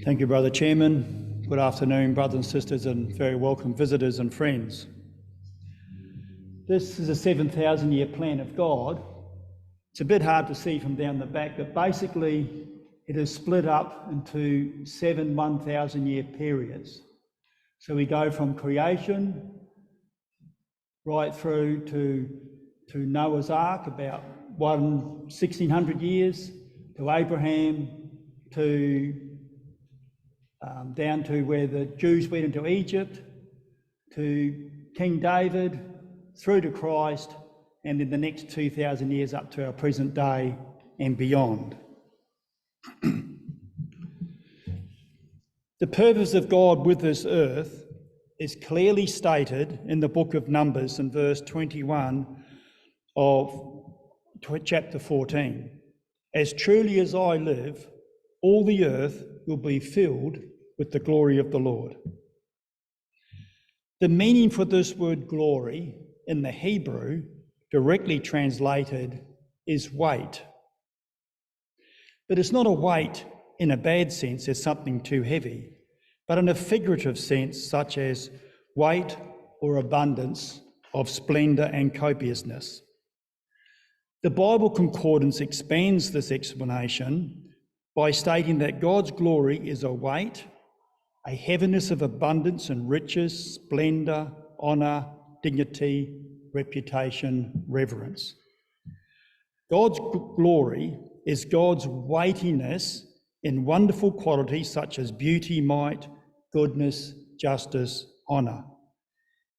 Thank you, Brother Chairman. Good afternoon, brothers and sisters, and very welcome visitors and friends. This is a 7,000-year plan of God. It's a bit hard to see from down the back, but basically it is split up into 7 1,000-year periods. So we go from creation right through to Noah's Ark, about 1,600 years, to Abraham, to down to where the Jews went into Egypt, to King David, through to Christ, and in the next 2,000 years up to our present day and beyond. The purpose of God with this earth is clearly stated in the book of Numbers in verse 21 of chapter 14. As truly as I live, all the earth will be filled with the glory of the Lord. The meaning for this word glory in the Hebrew, directly translated, is weight. But it's not a weight in a bad sense as something too heavy, but in a figurative sense such as weight or abundance of splendour and copiousness. The Bible Concordance expands this explanation by stating that God's glory is a weight, a heaviness of abundance and riches, splendour, honour, dignity, reputation, reverence. God's glory is God's weightiness in wonderful qualities such as beauty, might, goodness, justice, honour.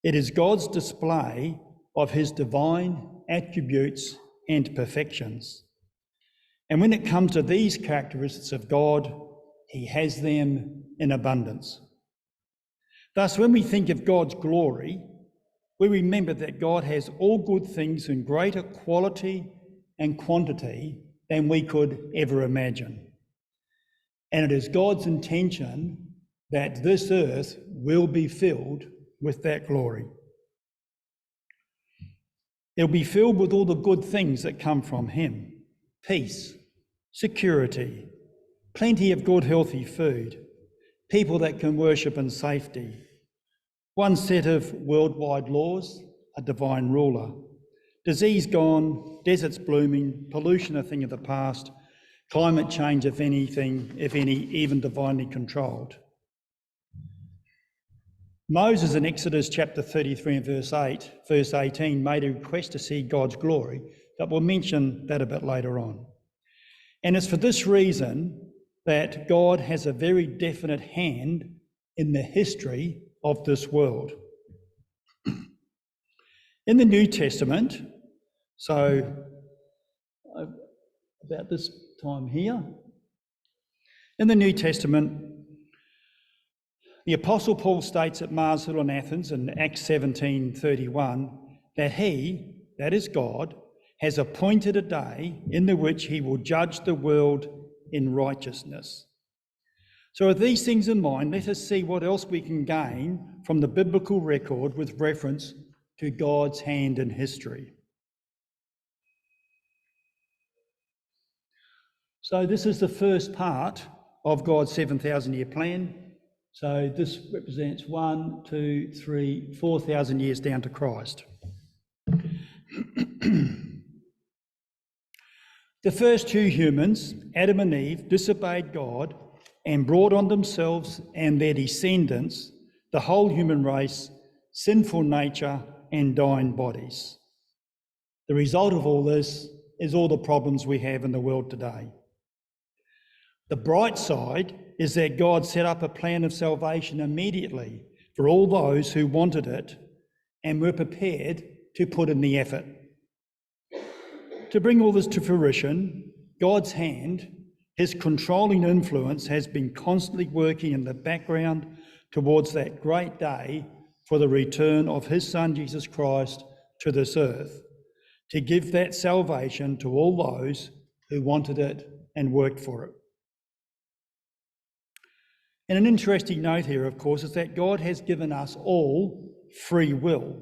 It is God's display of his divine attributes and perfections. And when it comes to these characteristics of God, he has them in abundance. Thus, when we think of God's glory, we remember that God has all good things in greater quality and quantity than we could ever imagine. And it is God's intention that this earth will be filled with that glory. It'll be filled with all the good things that come from him: peace, security, plenty of good healthy food, people that can worship in safety, one set of worldwide laws, a divine ruler, disease gone, deserts blooming, pollution a thing of the past, climate change, if anything, if any, even divinely controlled. Moses in Exodus chapter 33 and verse 18 made a request to see God's glory, but we'll mention that a bit later on. And it's for this reason that God has a very definite hand in the history of this world. In the New Testament, so about this time here, in the New Testament, the Apostle Paul states at Mars Hill in Athens in Acts 17:31 that he, that is God, has appointed a day in the which he will judge the world in righteousness. So with these things in mind, let us see what else we can gain from the biblical record with reference to God's hand in history. So this is the first part of God's 7,000-year plan. So this represents 1, 2, 3, 4,000 years down to Christ. The first two humans, Adam and Eve, disobeyed God and brought on themselves and their descendants, the whole human race, sinful nature and dying bodies. The result of all this is all the problems we have in the world today. The bright side is that God set up a plan of salvation immediately for all those who wanted it and were prepared to put in the effort. To bring all this to fruition, God's hand, his controlling influence, has been constantly working in the background towards that great day for the return of his Son, Jesus Christ, to this earth, to give that salvation to all those who wanted it and worked for it. And an interesting note here, of course, is that God has given us all free will,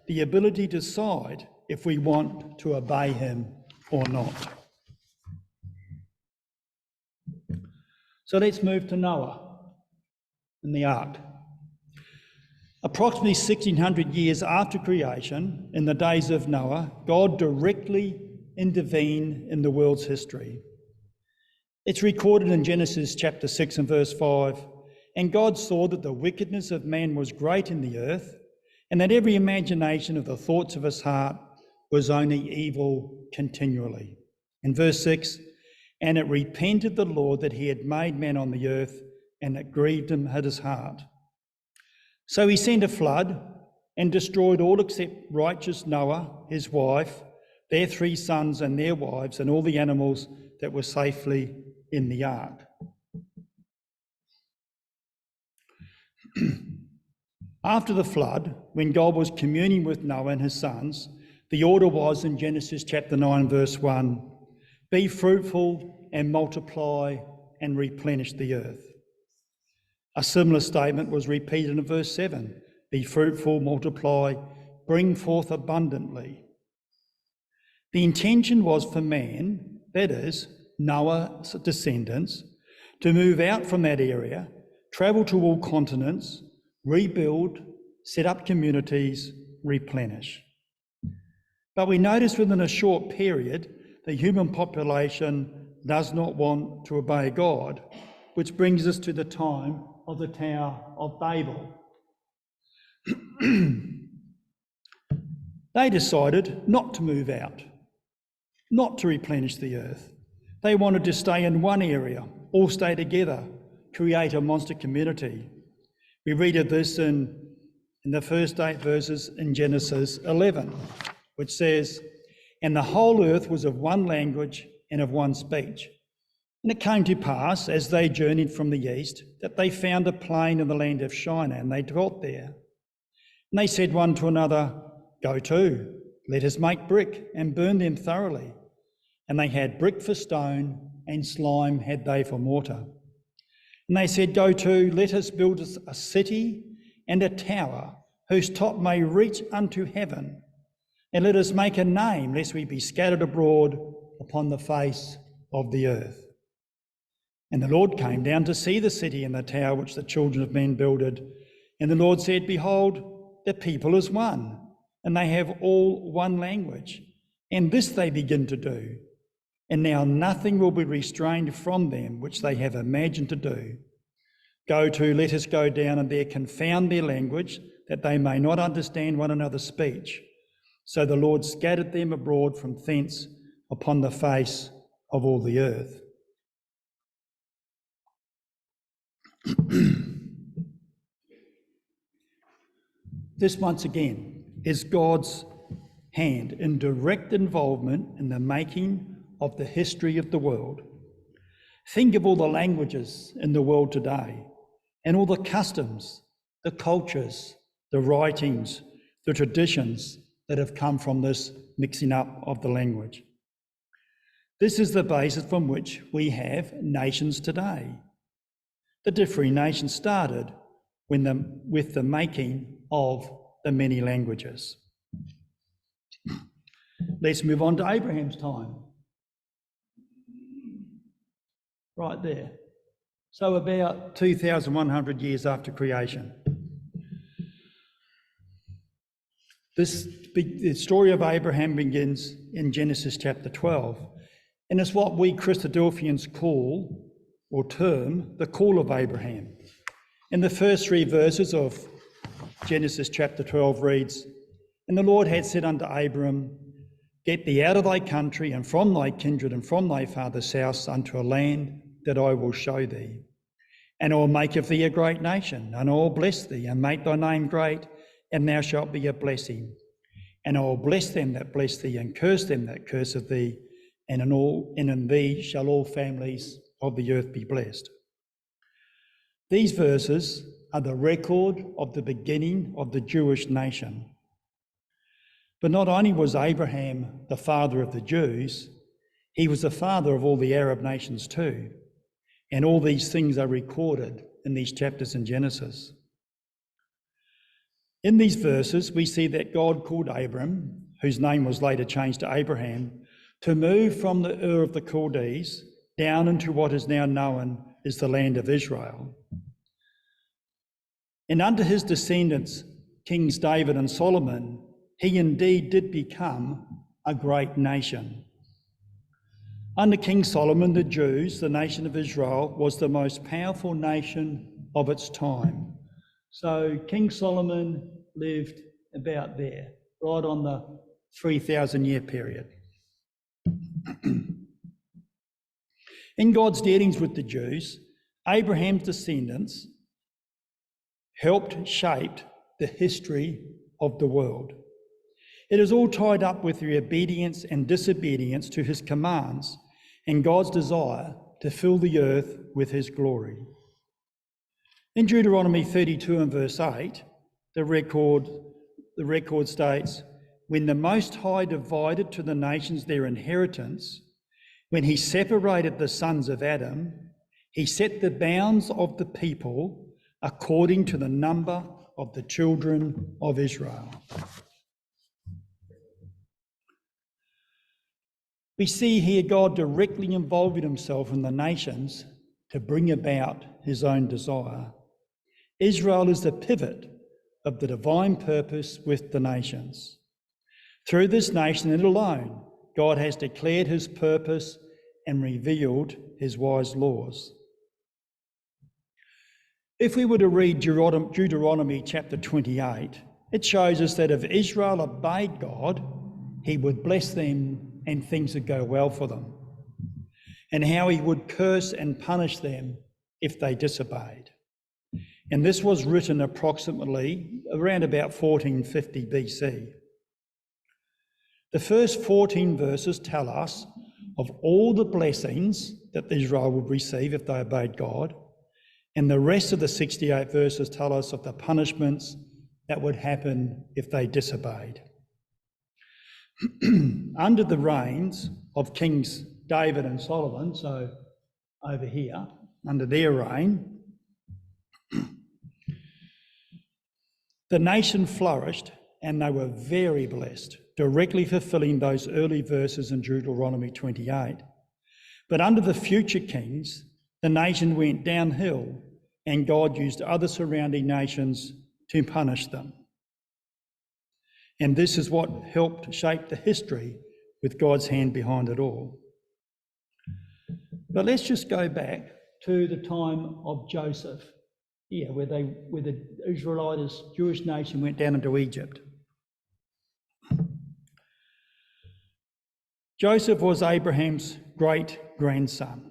the ability to decide if we want to obey him or not. So let's move to Noah and the ark. Approximately 1600 years after creation, in the days of Noah, God directly intervened in the world's history. It's recorded in Genesis chapter 6 and verse 5, "And God saw that the wickedness of man was great in the earth, and that every imagination of the thoughts of his heart was only evil continually." In verse 6, "And it repented the Lord that he had made man on the earth, and it grieved him at his heart. So he sent a flood and destroyed all except righteous Noah, his wife, their 3 sons and their wives, and all the animals that were safely in the ark." After the flood, when God was communing with Noah and his sons, the order was in Genesis chapter 9, verse 1, "Be fruitful and multiply and replenish the earth." A similar statement was repeated in verse 7, "Be fruitful, multiply, bring forth abundantly." The intention was for man, that is, Noah's descendants, to move out from that area, travel to all continents, rebuild, set up communities, replenish. But we notice within a short period, the human population does not want to obey God, which brings us to the time of the Tower of Babel. They decided not to move out, not to replenish the earth. They wanted to stay in one area, all stay together, create a monster community. We read of this in the first 8 verses in Genesis 11, which says, "And the whole earth was of one language and of one speech. And it came to pass, as they journeyed from the east, that they found a plain in the land of Shinar, and they dwelt there. And they said one to another, 'Go to, let us make brick and burn them thoroughly.' And they had brick for stone, and slime had they for mortar. And they said, 'Go to, let us build a city and a tower, whose top may reach unto heaven. And let us make a name, lest we be scattered abroad upon the face of the earth.' And the Lord came down to see the city and the tower which the children of men builded. And the Lord said, 'Behold, the people is one, and they have all one language. And this they begin to do. And now nothing will be restrained from them which they have imagined to do. Go to, let us go down and there confound their language, that they may not understand one another's speech.' So the Lord scattered them abroad from thence upon the face of all the earth." This, once again, is God's hand in direct involvement in the making of the history of the world. Think of all the languages in the world today, and all the customs, the cultures, the writings, the traditions that have come from this mixing up of the language. This is the basis from which we have nations today. The differing nations started with the making of the many languages. Let's move on to Abraham's time. Right there. So about 2,100 years after creation. The story of Abraham begins in Genesis chapter 12, and it's what we Christadelphians call or term the call of Abraham. In the first 3 verses of Genesis chapter 12 reads, "And the Lord had said unto Abram, Get thee out of thy country and from thy kindred and from thy father's house unto a land that I will show thee. And I will make of thee a great nation, and I will bless thee and make thy name great, and thou shalt be a blessing. And I will bless them that bless thee, and curse them that curseth thee, and in thee shall all families of the earth be blessed." These verses are the record of the beginning of the Jewish nation. But not only was Abraham the father of the Jews, he was the father of all the Arab nations too. And all these things are recorded in these chapters in Genesis. In these verses, we see that God called Abram, whose name was later changed to Abraham, to move from the Ur of the Chaldees down into what is now known is the land of Israel. And under his descendants, Kings David and Solomon, he indeed did become a great nation. Under King Solomon, the Jews, the nation of Israel, was the most powerful nation of its time. So King Solomon lived about there, right on the 3,000-year period. In God's dealings with the Jews, Abraham's descendants helped shape the history of the world. It is all tied up with the obedience and disobedience to his commands and God's desire to fill the earth with his glory. In Deuteronomy 32 and verse 8, the record states, "When the Most High divided to the nations their inheritance, when he separated the sons of Adam, he set the bounds of the people according to the number of the children of Israel." We see here God directly involving himself in the nations to bring about his own desire. Israel is the pivot of the divine purpose with the nations. Through this nation and alone, God has declared his purpose and revealed his wise laws. If we were to read Deuteronomy chapter 28, it shows us that if Israel obeyed God, he would bless them and things would go well for them, and how he would curse and punish them if they disobeyed. And this was written approximately around about 1450 BC. The first 14 verses tell us of all the blessings that Israel would receive if they obeyed God, and the rest of the 68 verses tell us of the punishments that would happen if they disobeyed. Under the reigns of Kings David and Solomon, so over here, under their reign, the nation flourished and they were very blessed, directly fulfilling those early verses in Deuteronomy 28. But under the future kings, the nation went downhill and God used other surrounding nations to punish them. And this is what helped shape the history with God's hand behind it all. But let's just go back to the time of Joseph, here, where the Israelites, Jewish nation, went down into Egypt. Joseph was Abraham's great-grandson.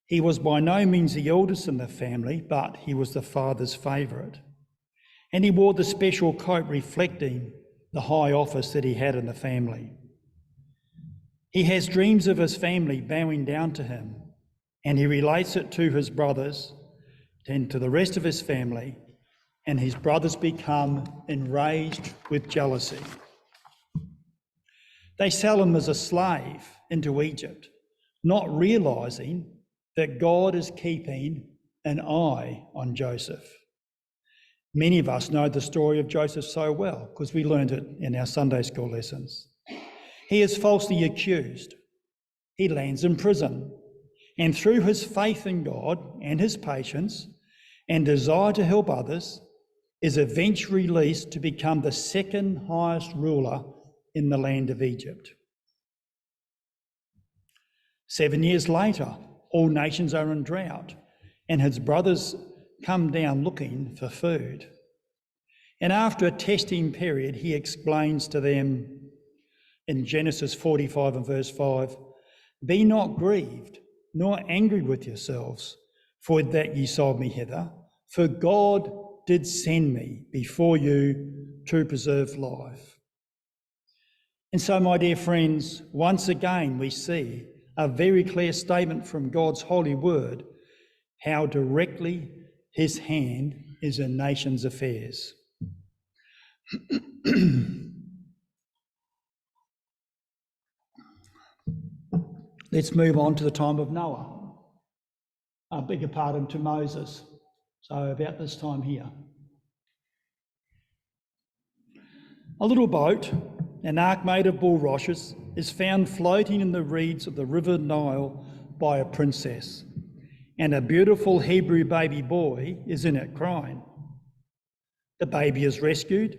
He was by no means the eldest in the family, but he was the father's favourite. And he wore the special coat reflecting the high office that he had in the family. He has dreams of his family bowing down to him, and he relates it to his brothers and to the rest of his family, and his brothers become enraged with jealousy. They sell him as a slave into Egypt, not realising that God is keeping an eye on Joseph. Many of us know the story of Joseph so well because we learned it in our Sunday school lessons. He is falsely accused. He lands in prison. And through his faith in God and his patience and desire to help others, is eventually released to become the second highest ruler in the land of Egypt. 7 years later, all nations are in drought, and his brothers come down looking for food. And after a testing period, he explains to them in Genesis 45 and verse 5, "Be not grieved, nor angry with yourselves, for that ye sold me hither, for God did send me before you to preserve life." And so, my dear friends, once again we see a very clear statement from God's holy word, how directly his hand is in nations' affairs. Let's move on to the time of Noah. I beg your pardon, to Moses. So about this time here. A little boat, an ark made of bulrushes, is found floating in the reeds of the river Nile by a princess. and a beautiful Hebrew baby boy is in it crying. The baby is rescued,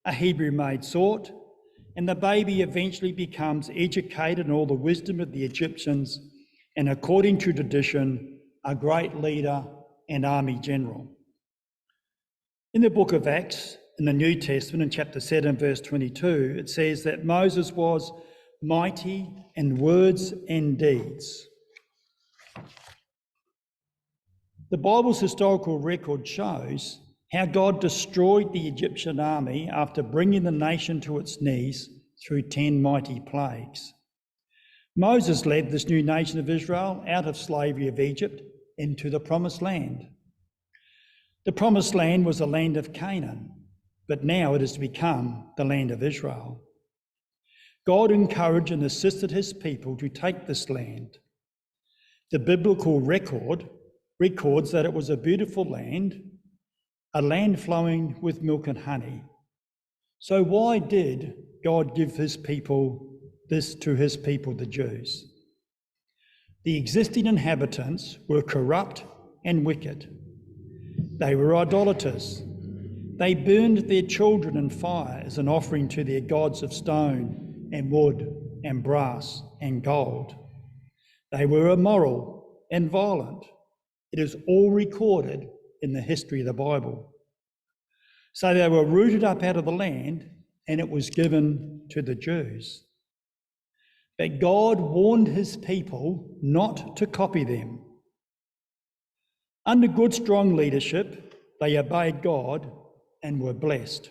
a Hebrew maid sought, and the baby eventually becomes educated in all the wisdom of the Egyptians and, according to tradition, a great leader and army general. In the book of Acts, in the New Testament, in chapter 7, verse 22, it says that Moses was mighty in words and deeds. The Bible's historical record shows how God destroyed the Egyptian army after bringing the nation to its knees through 10 mighty plagues. Moses led this new nation of Israel out of slavery of Egypt into the Promised Land. The Promised Land was the land of Canaan, but now it has become the land of Israel. God encouraged and assisted his people to take this land. The biblical record records that it was a beautiful land, a land flowing with milk and honey. So why did God give this to his people, the Jews? The existing inhabitants were corrupt and wicked. They were idolaters. They burned their children in fire as an offering to their gods of stone and wood and brass and gold. They were immoral and violent. It is all recorded in the history of the Bible. So they were rooted up out of the land, and it was given to the Jews. But God warned his people not to copy them. Under good, strong leadership, they obeyed God and were blessed.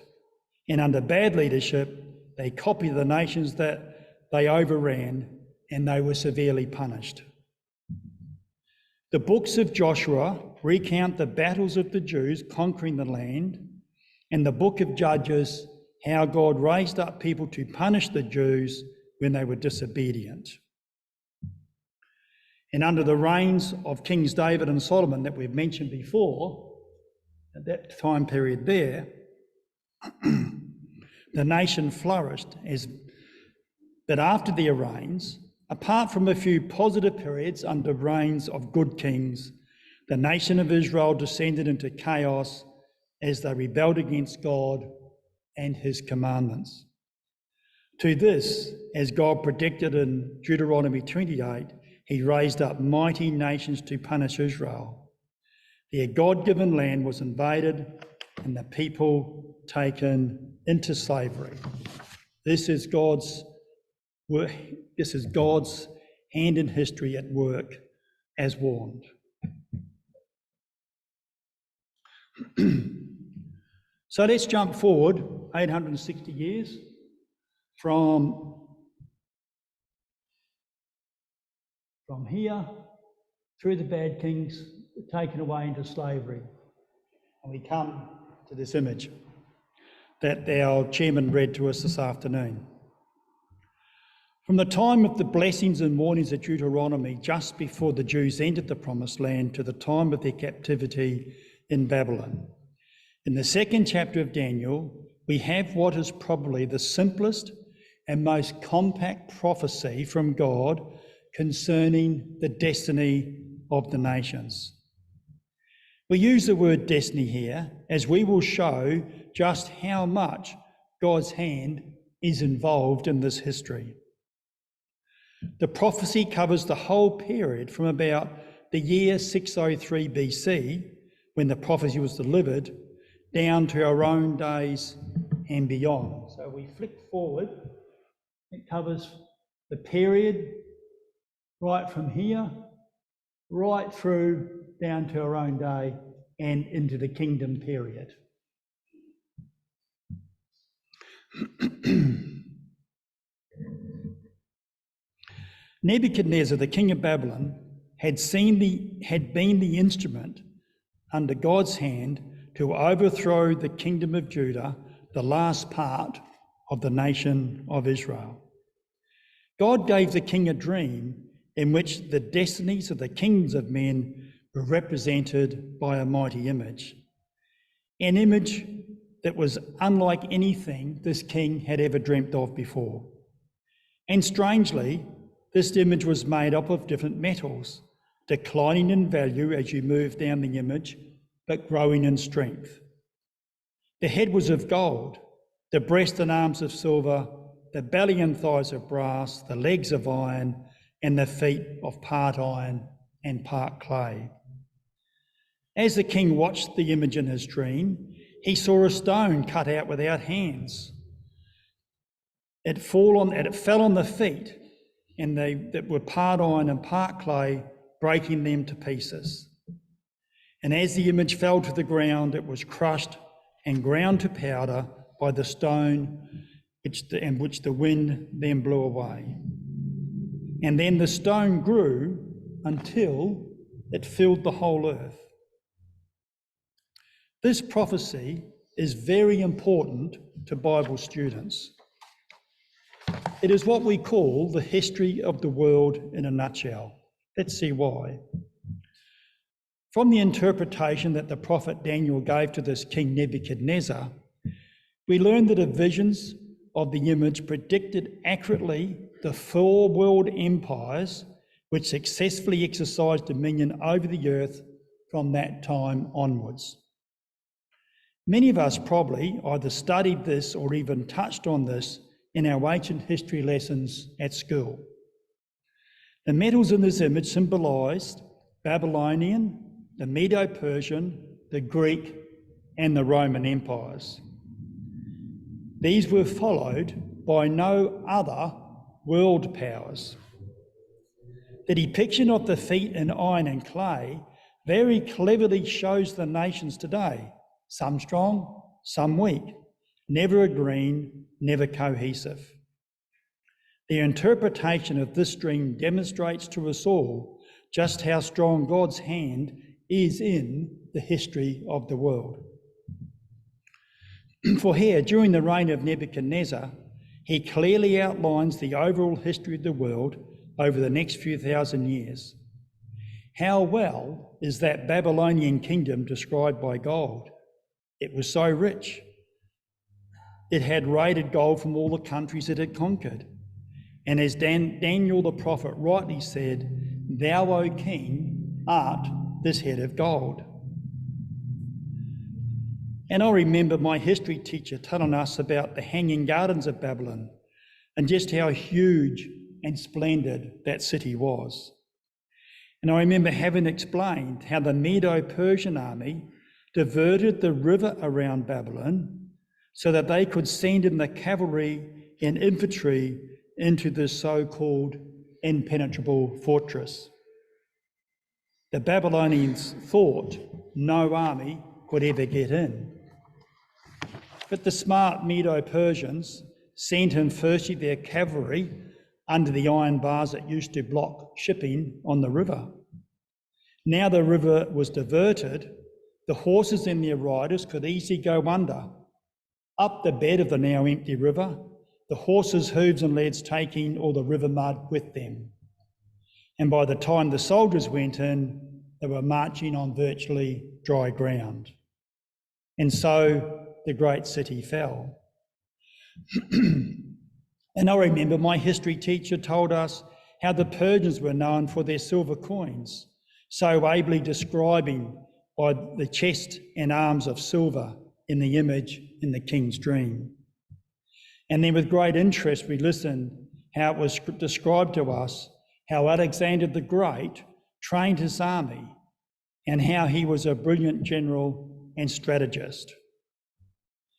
And under bad leadership, they copied the nations that they overran, and they were severely punished. The books of Joshua recount the battles of the Jews conquering the land, and the book of Judges, how God raised up people to punish the Jews when they were disobedient. And under the reigns of Kings David and Solomon that we've mentioned before, at that time period there, the nation flourished. But after their reigns, apart from a few positive periods under reigns of good kings, the nation of Israel descended into chaos as they rebelled against God and his commandments. To this, as God predicted in Deuteronomy 28, he raised up mighty nations to punish Israel. Their God-given land was invaded and the people taken into slavery. This is God's work. This is God's hand in history at work, as warned. So let's jump forward 860 years from here through the bad kings, taken away into slavery. And we come to this image that our chairman read to us this afternoon. From the time of the blessings and warnings of Deuteronomy, just before the Jews entered the Promised Land, to the time of their captivity in Babylon. In the second chapter of Daniel, we have what is probably the simplest and most compact prophecy from God concerning the destiny of the nations. We use the word destiny here as we will show just how much God's hand is involved in this history. The prophecy covers the whole period from about the year 603 BC, when the prophecy was delivered, down to our own days and beyond. So we flick forward, it covers the period right from here, right through down to our own day and into the kingdom period. Nebuchadnezzar, the king of Babylon, had been the instrument under God's hand to overthrow the kingdom of Judah, the last part of the nation of Israel. God gave the king a dream in which the destinies of the kings of men were represented by a mighty image, an image that was unlike anything this king had ever dreamt of before. And strangely, this image was made up of different metals, declining in value as you move down the image, but growing in strength. The head was of gold, the breast and arms of silver, the belly and thighs of brass, the legs of iron, and the feet of part iron and part clay. As the king watched the image in his dream, he saw a stone cut out without hands. It fell on the feet, and that were part iron and part clay, breaking them to pieces. And as the image fell to the ground, it was crushed and ground to powder by the stone which the wind then blew away. And then the stone grew until it filled the whole earth. This prophecy is very important to Bible students. It is what we call the history of the world in a nutshell. Let's see why. From the interpretation that the prophet Daniel gave to this King Nebuchadnezzar, we learn that the visions of the image predicted accurately the 4 world empires which successfully exercised dominion over the earth from that time onwards. Many of us probably either studied this or even touched on this in our ancient history lessons at school. The metals in this image symbolised Babylonian, the Medo-Persian, the Greek, and the Roman empires. These were followed by no other world powers. The depiction of the feet in iron and clay very cleverly shows the nations today, some strong, some weak, never agreeing, never cohesive. The interpretation of this dream demonstrates to us all just how strong God's hand is in the history of the world. For here, during the reign of Nebuchadnezzar, he clearly outlines the overall history of the world over the next few thousand years. How well is that Babylonian kingdom described by gold? It was so rich. It had raided gold from all the countries it had conquered. And as Daniel the prophet rightly said, "Thou, O king, art this head of gold." And I remember my history teacher telling us about the Hanging Gardens of Babylon and just how huge and splendid that city was. And I remember having explained how the Medo-Persian army diverted the river around Babylon so that they could send in the cavalry and infantry into the so-called impenetrable fortress. The Babylonians thought no army could ever get in. But the smart Medo-Persians sent in firstly their cavalry under the iron bars that used to block shipping on the river. Now the river was diverted, the horses and their riders could easily go under, up the bed of the now empty river, the horses' hooves and leads taking all the river mud with them. And by the time the soldiers went in, they were marching on virtually dry ground. And so the great city fell. And I remember my history teacher told us how the Persians were known for their silver coins, so ably describing by the chest and arms of silver in the image in the king's dream. And then with great interest we listened how it was described to us how Alexander the Great trained his army and how he was a brilliant general and strategist.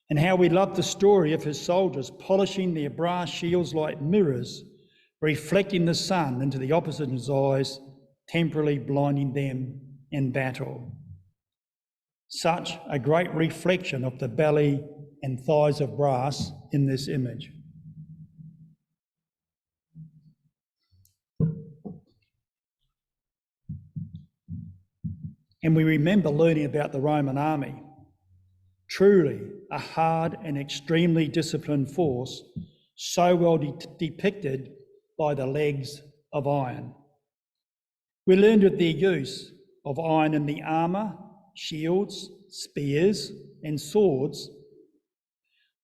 And how we loved the story of his soldiers polishing their brass shields like mirrors, reflecting the sun into the opposition's eyes, temporarily blinding them in battle. Such a great reflection of the belly and thighs of brass in this image. And we remember learning about the Roman army. Truly a hard and extremely disciplined force, so well depicted by the legs of iron. We learned of their use of iron in the armour, shields, spears and swords,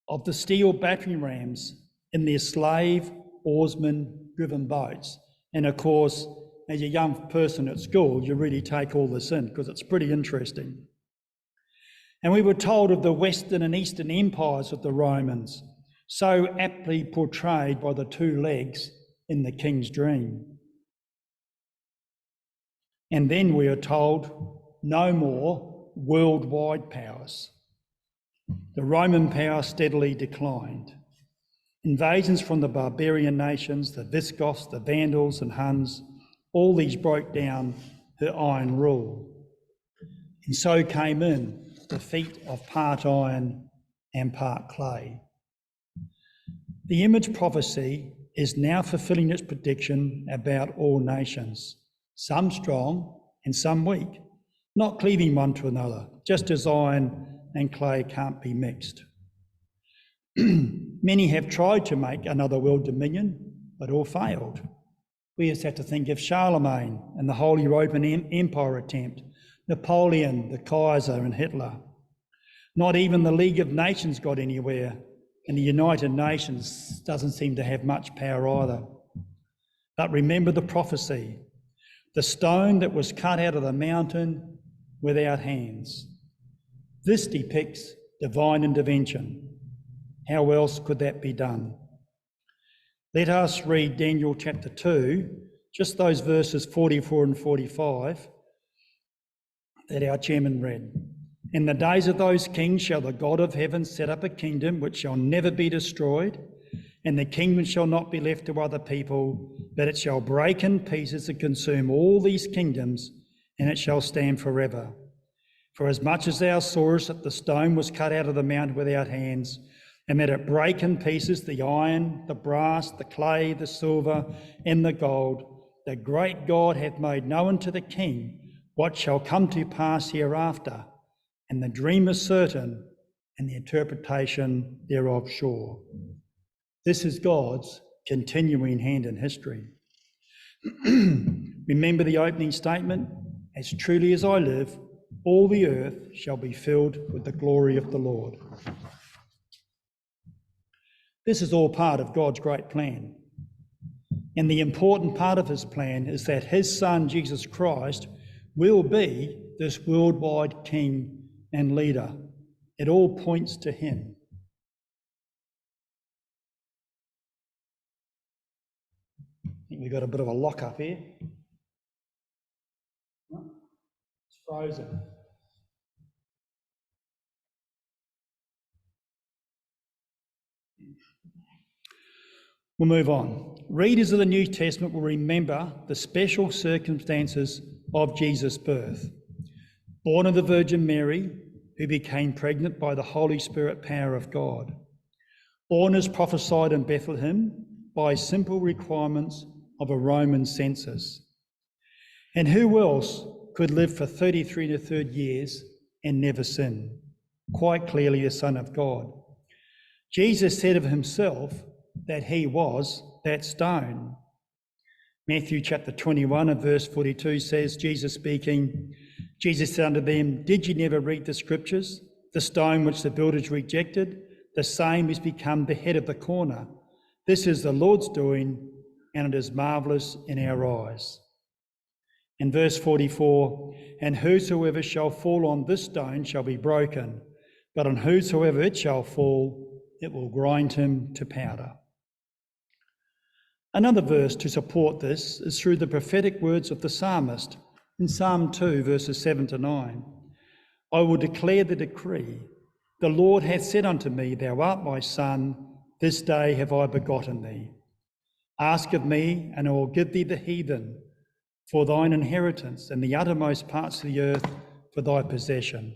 of the steel battering rams in their slave oarsmen-driven boats, and of course as a young person at school, you really take all this in because it's pretty interesting. And we were told of the Western and Eastern empires of the Romans, so aptly portrayed by the two legs in the king's dream. And then we are told no more worldwide powers. The Roman power steadily declined. Invasions from the barbarian nations, the Visigoths, the Vandals and Huns, all these broke down her iron rule. And so came in the feat of part iron and part clay. The image prophecy is now fulfilling its prediction about all nations, some strong and some weak, not cleaving one to another, just as iron and clay can't be mixed. Many have tried to make another world dominion, but all failed. We just have to think of Charlemagne and the Holy Roman Empire attempt, Napoleon, the Kaiser and Hitler. Not even the League of Nations got anywhere, and the United Nations doesn't seem to have much power either. But remember the prophecy, the stone that was cut out of the mountain without hands. This depicts divine intervention. How else could that be done? Let us read Daniel chapter 2, just those verses 44 and 45 that our chairman read. In the days of those kings shall the God of heaven set up a kingdom which shall never be destroyed, and the kingdom shall not be left to other people, but it shall break in pieces and consume all these kingdoms, and it shall stand forever. For as much as thou sawest that the stone was cut out of the mountain without hands, and that it break in pieces the iron, the brass, the clay, the silver, and the gold, the great God hath made known to the king what shall come to pass hereafter, and the dream is certain, and the interpretation thereof sure. This is God's continuing hand in history. Remember the opening statement, as truly as I live, all the earth shall be filled with the glory of the Lord. This is all part of God's great plan. And the important part of his plan is that his son, Jesus Christ, will be this worldwide king and leader. It all points to him. I think we've got a bit of a lock-up here. It's frozen. We'll move on. Readers of the New Testament will remember the special circumstances of Jesus' birth. Born of the Virgin Mary, who became pregnant by the Holy Spirit power of God. Born as prophesied in Bethlehem by simple requirements of a Roman census. And who else could live for 33 and a third years and never sin? Quite clearly a Son of God. Jesus said of himself that he was that stone. Matthew chapter 21 and verse 42 says, Jesus speaking, Jesus said unto them, did you never read the scriptures? The stone which the builders rejected, the same is become the head of the corner. This is the Lord's doing, and it is marvellous in our eyes. In verse 44, and whosoever shall fall on this stone shall be broken, but on whosoever it shall fall, it will grind him to powder. Another verse to support this is through the prophetic words of the psalmist in Psalm 2, verses 7 to 9. I will declare the decree. The Lord hath said unto me, thou art my son, this day have I begotten thee. Ask of me, and I will give thee the heathen for thine inheritance, and the uttermost parts of the earth for thy possession.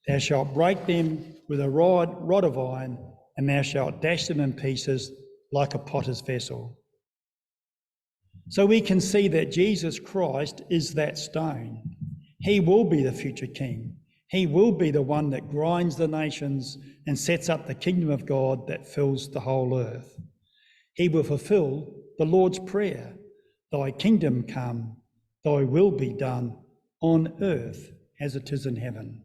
Thou shalt break them with a rod of iron, and thou shalt dash them in pieces like a potter's vessel. So we can see that Jesus Christ is that stone. He will be the future king. He will be the one that grinds the nations and sets up the kingdom of God that fills the whole earth. He will fulfill the Lord's prayer, thy kingdom come, thy will be done on earth as it is in heaven.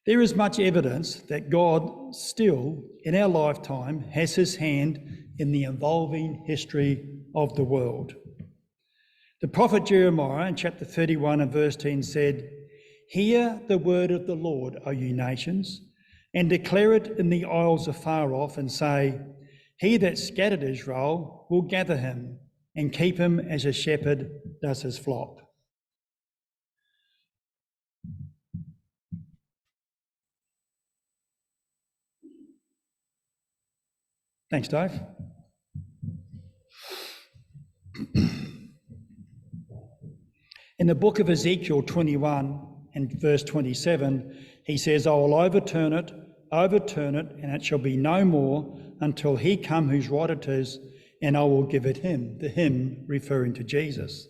There is much evidence that God still, in our lifetime, has his hand in the evolving history of the world. The prophet Jeremiah in chapter 31 and verse 10 said, "Hear the word of the Lord, O you nations, and declare it in the isles afar off, and say, He that scattered Israel will gather him and keep him as a shepherd does his flock." Thanks, Dave. In the book of Ezekiel 21 and verse 27, he says, "I will overturn it, and it shall be no more until he come whose right it is, and I will give it him," the him referring to Jesus.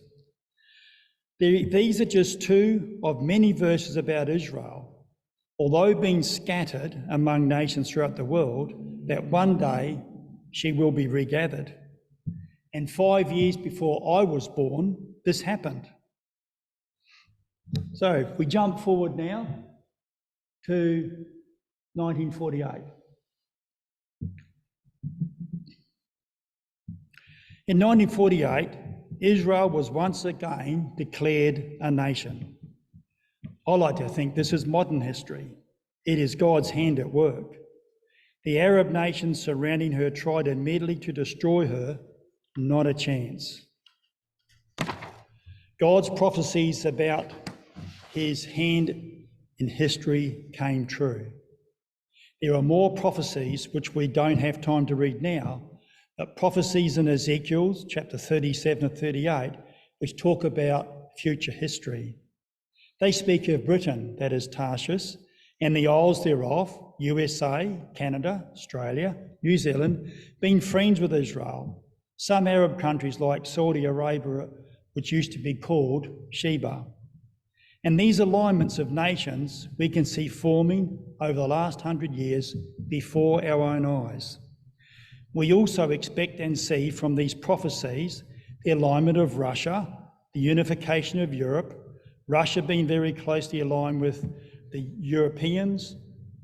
These are just two of many verses about Israel, although being scattered among nations throughout the world, that one day she will be regathered. And 5 years before I was born, this happened. So if we jump forward now to 1948. In 1948, Israel was once again declared a nation. I like to think this is modern history. It is God's hand at work. The Arab nations surrounding her tried immediately to destroy her, not a chance. God's prophecies about his hand in history came true. There are more prophecies which we don't have time to read now, but prophecies in Ezekiel chapter 37 and 38 which talk about future history. They speak of Britain, that is Tarshish, and the isles thereof, USA, Canada, Australia, New Zealand, being friends with Israel. Some Arab countries like Saudi Arabia, which used to be called Sheba. And these alignments of nations we can see forming over the last 100 years before our own eyes. We also expect and see from these prophecies the alignment of Russia, the unification of Europe, Russia being very closely aligned with the Europeans,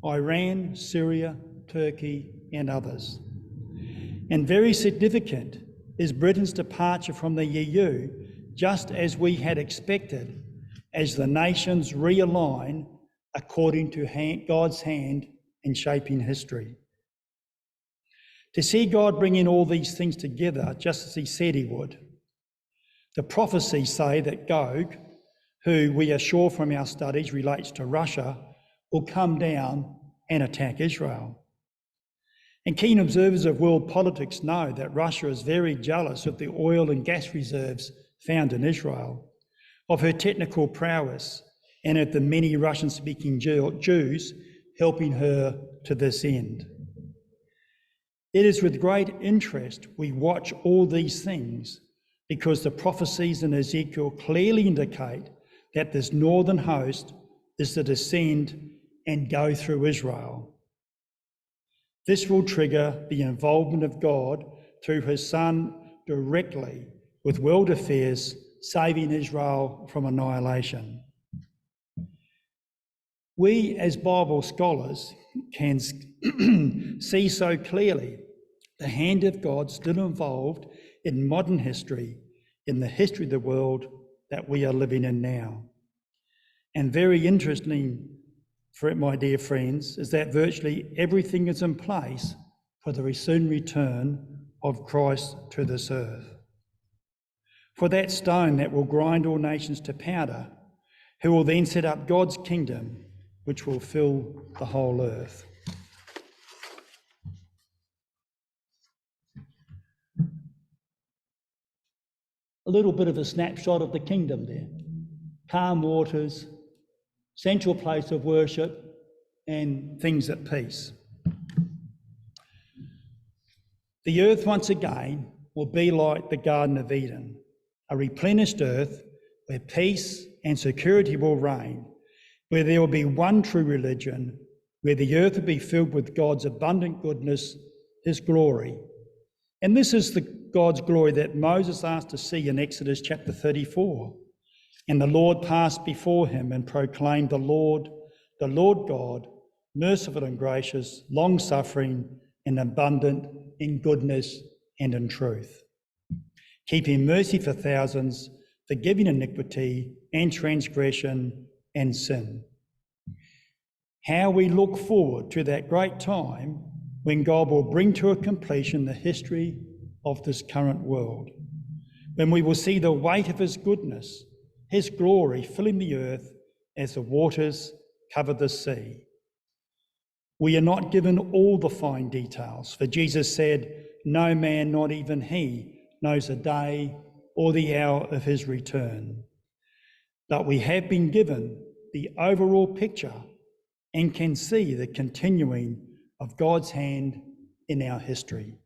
Iran, Syria, Turkey, and others. And very significant is Britain's departure from the EU, just as we had expected, as the nations realign according to God's hand in shaping history. To see God bringing all these things together, just as he said he would. The prophecies say that Gog, who we are sure from our studies relates to Russia, will come down and attack Israel. And keen observers of world politics know that Russia is very jealous of the oil and gas reserves found in Israel, of her technical prowess, and of the many Russian-speaking Jews helping her to this end. It is with great interest we watch all these things, because the prophecies in Ezekiel clearly indicate that this northern host is to descend and go through Israel. This will trigger the involvement of God through his Son directly with world affairs, saving Israel from annihilation. We as Bible scholars can see so clearly the hand of God still involved in modern history, in the history of the world that we are living in now. And very interesting for it, my dear friends, is that virtually everything is in place for the soon return of Christ to this earth. For that stone that will grind all nations to powder, who will then set up God's kingdom, which will fill the whole earth. A little bit of a snapshot of the kingdom there. Calm waters, central place of worship, and things at peace. The earth once again will be like the Garden of Eden, a replenished earth where peace and security will reign, where there will be one true religion, where the earth will be filled with God's abundant goodness, his glory. And this is the God's glory that Moses asked to see in Exodus chapter 34. And the Lord passed before him and proclaimed, the the Lord God, merciful and gracious, long-suffering and abundant in goodness and in truth, keeping mercy for thousands, forgiving iniquity and transgression and sin. How we look forward to that great time when God will bring to a completion the history of this current world, when we will see the weight of his goodness, his glory filling the earth as the waters cover the sea. We are not given all the fine details, for Jesus said, "No man, not even he, knows the day or the hour of his return." But we have been given the overall picture and can see the continuing of God's hand in our history.